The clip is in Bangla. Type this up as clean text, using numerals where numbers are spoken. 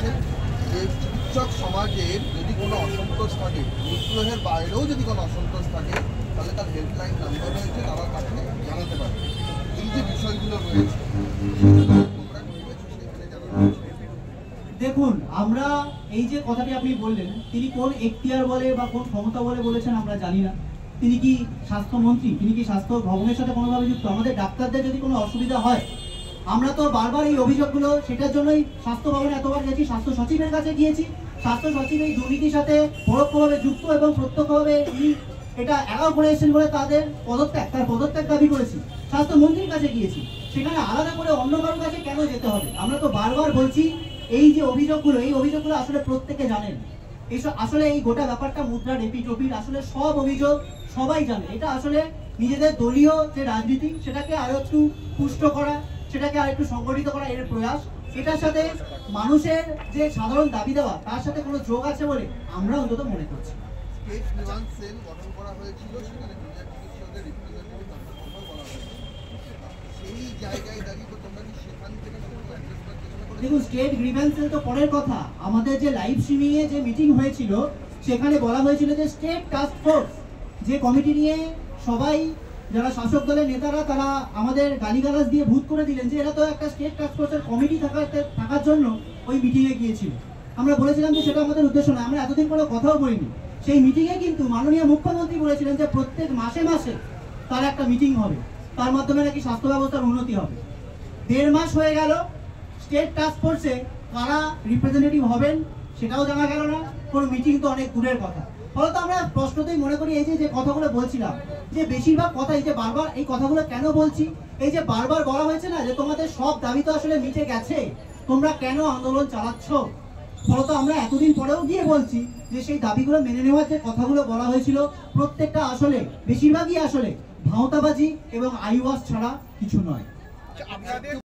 বলেছেন যে চিকিৎসক সমাজের যদি কোনো অসন্তোষ থাকে, নিগ্রহের বাইরেও যদি কোনো অসন্তোষ থাকে, তাহলে তার হেল্পলাইন নাম্বার রয়েছে, তারা তাকে জানাতে পারবে। এই যে বিষয়গুলো রয়েছে দেখুন, আমরা এই যে কথাটি আপনি বললেন, তিনি কোন এখতিয়ার বলে বা কোন ক্ষমতা বলে বলেছেন আমরা জানি না। তিনি কি স্বাস্থ্যমন্ত্রী? তিনি কি স্বাস্থ্য ভবনের সাথে কোনোভাবে যুক্ত? আমাদের ডাক্তারদের যদি কোনো অসুবিধা হয়, আমরা তো বারবার এই অভিযোগগুলো, সেটার জন্যই স্বাস্থ্য ভবনে এতবার গেছি, স্বাস্থ্য সচিবের কাছে গিয়েছি। স্বাস্থ্য সচিব এই দুর্নীতির সাথে পরোক্ষভাবে যুক্ত এবং প্রত্যক্ষভাবে এটা এলাও করে এসেছেন বলে তার পদত্যাগ দাবি করেছি। স্বাস্থ্যমন্ত্রীর কাছে গিয়েছি, সেখানে আলাদা করে অন্য কারোর কাছে কেন যেতে হবে? আমরা তো বারবার বলছি এই যে অভিযোগগুলো, এই অভিযোগগুলো আসলে প্রত্যেকে জানেন। এইসব আসলে এই গোটা ব্যাপারটা মুদ্রার এপিটোপির আসলে সব অভিযোগ সবাই জানে। এটা আসলে নিজেদের দলীয় যে রাজনীতি, সেটাকে আরো একটু পুষ্ট করা, সেটাকে আর একটু সংগঠিত করা এর প্রয়াস। এটার সাথে মানুষের যে সাধারণ দাবি দেওয়া, তার সাথে কোনো যোগ আছে বলে আমরা অন্তত মনে করছি। স্টেট গ্রিভেন্স সেল গঠন করা হয়েছিল, সেখানে জুনিয়র চিকিৎসকদের রিপ্রেজেন্টেটিভ কথা বলা হয়েছে। সেই জায়গায় দাঁড়িয়ে তো তোমরা কি সেখান থেকে অ্যাড্রেস করার চেষ্টা করেছো? দেখুন, স্টেট গ্রিভেন্স সেল তো পরের কথা। আমাদের যে লাইভ স্ট্রিমিং এ যে মিটিং হয়েছিল, সেখানে বলা হয়েছিল যে স্টেট টাস্ক ফোর্স যে কমিটি নিয়ে সবাই যারা শাসক দলের নেতারা তারা আমাদের গালিগালাজ দিয়ে ভূত করে দিলেন যে এরা তো একটা স্টেট টাস্ক ফোর্সের কমিটি থাকার জন্য ওই মিটিংয়ে গিয়েছিল। আমরা বলেছিলাম যে সেটা আমাদের উদ্দেশ্য নয়, আমরা এতদিন কোনো কথাও বলিনি। সেই মিটিংয়ে কিন্তু মাননীয় মুখ্যমন্ত্রী বলেছিলেন যে প্রত্যেক মাসে মাসে তার একটা মিটিং হবে, তার মাধ্যমে নাকি স্বাস্থ্য ব্যবস্থার উন্নতি হবে। 1.5 মাস হয়ে গেল, স্টেট টাস্ক ফোর্সে কারা রিপ্রেজেন্টেটিভ হবেন সেটাও জানা গেল না, কোনো মিটিং তো অনেক দূরের কথা। ফলত আমরা প্রশ্নতেই মনে করি এই যে কথাগুলো বলছিলাম, যে বেশিরভাগ কথা এই যে বারবার এই কথাগুলো কেন বলছি, এই যে বারবার বলা হয়েছে না যে তোমাদের সব দাবি তো আসলে মিটে গেছে, তোমরা কেন আন্দোলন চালাচ্ছ। ফলত আমরা এতদিন পরেও গিয়ে বলছি যে সেই দাবিগুলো মেনে নেওয়ার যে কথাগুলো বলা হয়েছিল, প্রত্যেকটা আসলে বেশিরভাগই আসলে ভাঁওতাবাজি এবং আইওয়াশ ছাড়া কিছু নয়।